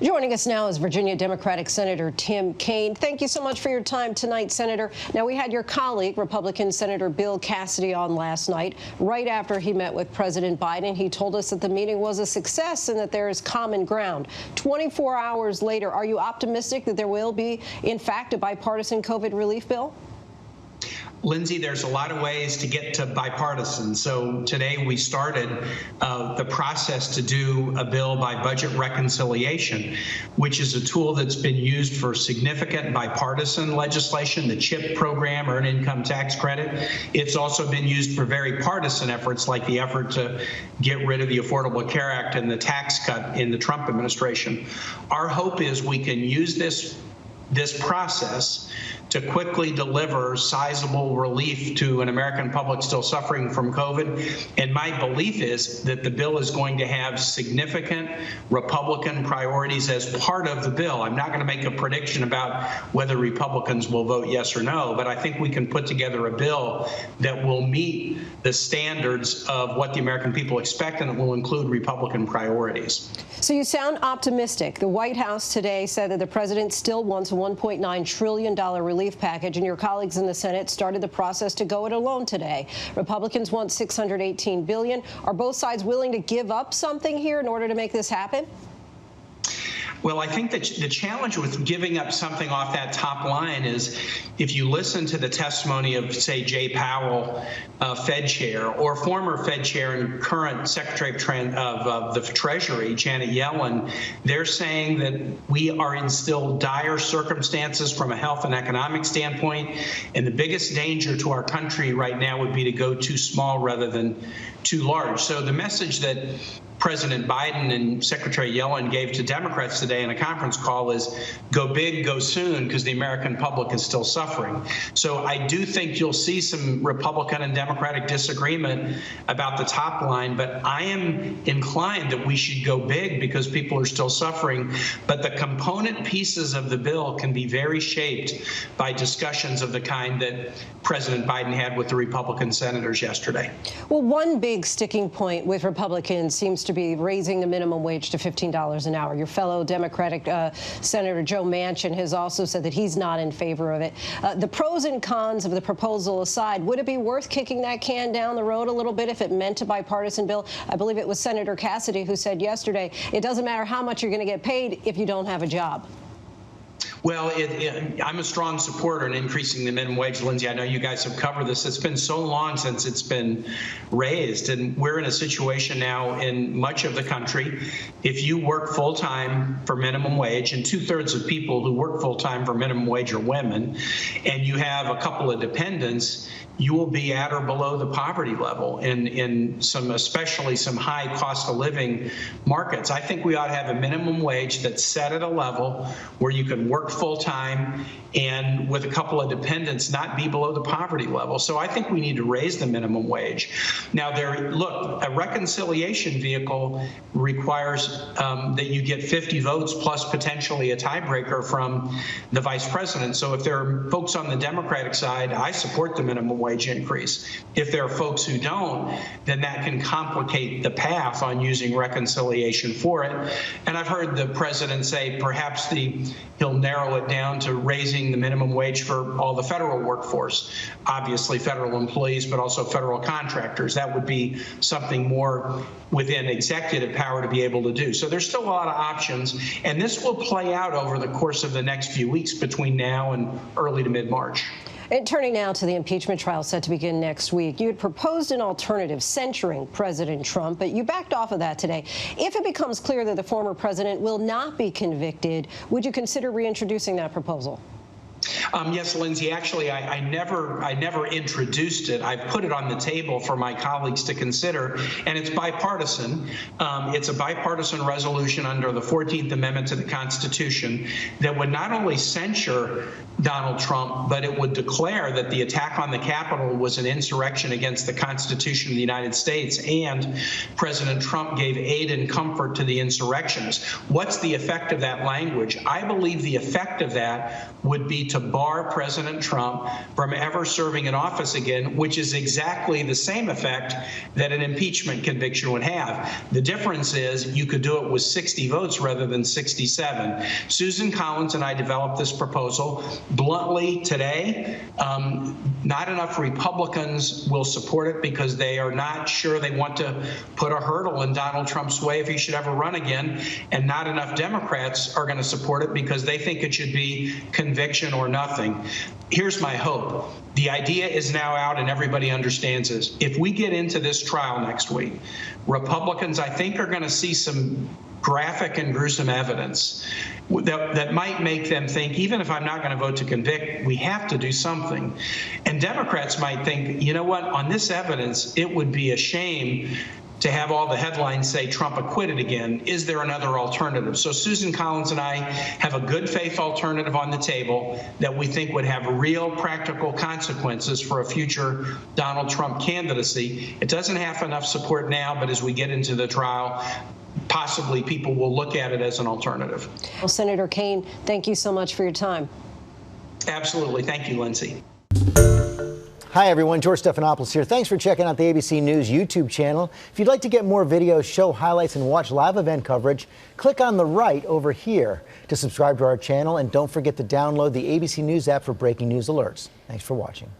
Joining us now is Virginia Democratic Senator Tim Kaine. Thank you so much for your time tonight, Senator. Now, we had your colleague, Republican Senator Bill Cassidy, on last night. Right after he met with President Biden, he told us that the meeting was a success and that there is common ground. 24 hours later, are you optimistic that there will be, in fact, a bipartisan COVID relief bill? Lindsay, there's a lot of ways to get to bipartisan. So today we started the process to do a bill by budget reconciliation, which is a tool that's been used for significant bipartisan legislation, the CHIP program, Earned Income Tax Credit. It's also been used for very partisan efforts, like the effort to get rid of the Affordable Care Act and the tax cut in the Trump administration. Our hope is we can use this process to quickly deliver sizable relief to an American public still suffering from COVID. And my belief is that the bill is going to have significant Republican priorities as part of the bill. I'm not going to make a prediction about whether Republicans will vote yes or no, but I think we can put together a bill that will meet the standards of what the American people expect, and it will include Republican priorities. So you sound optimistic. The White House today said that the president still wants a $1.9 trillion relief package, and your colleagues in the Senate started the process to go it alone today. Republicans want $618 billion. Are both sides willing to give up something here in order to make this happen? Well, I think that the challenge with giving up something off that top line is if you listen to the testimony of, say, Jay Powell, Fed chair, or former Fed chair and current Secretary of the Treasury, Janet Yellen, they're saying that we are in still dire circumstances from a health and economic standpoint, and the biggest danger to our country right now would be to go too small rather than too large. So the message that President Biden and Secretary Yellen gave to Democrats today in a conference call is go big, go soon, because the American public is still suffering. So I do think you'll see some Republican and Democratic disagreement about the top line, but I am inclined that we should go big because people are still suffering. But the component pieces of the bill can be very shaped by discussions of the kind that President Biden had with the Republican senators yesterday. Well, one big sticking point with Republicans seems to be raising the minimum wage to $15 an hour. Your fellow Democratic Senator Joe Manchin has also said that he's not in favor of it. The pros and cons of the proposal aside, would it be worth kicking that can down the road a little bit if it meant a bipartisan bill? I believe it was Senator Cassidy who said yesterday, it doesn't matter how much you're going to get paid if you don't have a job. Well, I'm a strong supporter in increasing the minimum wage, Lindsay. I know you guys have covered this. It's been so long since it's been raised, and we're in a situation now in much of the country. If you work full-time for minimum wage, and 2/3 of people who work full-time for minimum wage are women, and you have a couple of dependents, you will be at or below the poverty level in some, especially some high cost of living markets. I think we ought to have a minimum wage that's set at a level where you can work full time and with a couple of dependents not be below the poverty level. So I think we need to raise the minimum wage. Now, look, a reconciliation vehicle requires that you get 50 votes plus potentially a tiebreaker from the vice president. So if there are folks on the Democratic side, I support the minimum wage increase. If there are folks who don't, then that can complicate the path on using reconciliation for it. And I've heard the president say perhaps he'll narrow it down to raising the minimum wage for all the federal workforce, obviously federal employees, but also federal contractors. That would be something more within executive power to be able to do. So there's still a lot of options, and this will play out over the course of the next few weeks between now and early to mid-March. And turning now to the impeachment trial set to begin next week, you had proposed an alternative censuring President Trump, but you backed off of that today. If it becomes clear that the former president will not be convicted, would you consider reintroducing that proposal? Yes, Lindsay. Actually, I never introduced it. I've put it on the table for my colleagues to consider, and it's bipartisan. It's a bipartisan resolution under the 14th Amendment to the Constitution that would not only censure Donald Trump, but it would declare that the attack on the Capitol was an insurrection against the Constitution of the United States, and President Trump gave aid and comfort to the insurrectionists. What's the effect of that language? I believe the effect of that would be to bar President Trump from ever serving in office again, which is exactly the same effect that an impeachment conviction would have. The difference is you could do it with 60 votes rather than 67. Susan Collins and I developed this proposal bluntly today. Not enough Republicans will support it because they are not sure they want to put a hurdle in Donald Trump's way if he should ever run again, and not enough Democrats are going to support it because they think it should be conviction or nothing. Here's my hope. The idea is now out and everybody understands this. If we get into this trial next week, Republicans, I think, are going to see some graphic and gruesome evidence that might make them think, even if I'm not going to vote to convict, we have to do something. And Democrats might think, you know what, on this evidence, it would be a shame to have all the headlines say Trump acquitted again. Is there another alternative? So Susan Collins and I have a good faith alternative on the table that we think would have real practical consequences for a future Donald Trump candidacy. It doesn't have enough support now, but as we get into the trial, possibly people will look at it as an alternative. Well, Senator Kaine, thank you so much for your time. Absolutely. Thank you, Lindsay. Hi, everyone. George Stephanopoulos here. Thanks for checking out the ABC News YouTube channel. If you'd like to get more videos, show highlights, and watch live event coverage, click on the right over here to subscribe to our channel. And don't forget to download the ABC News app for breaking news alerts. Thanks for watching.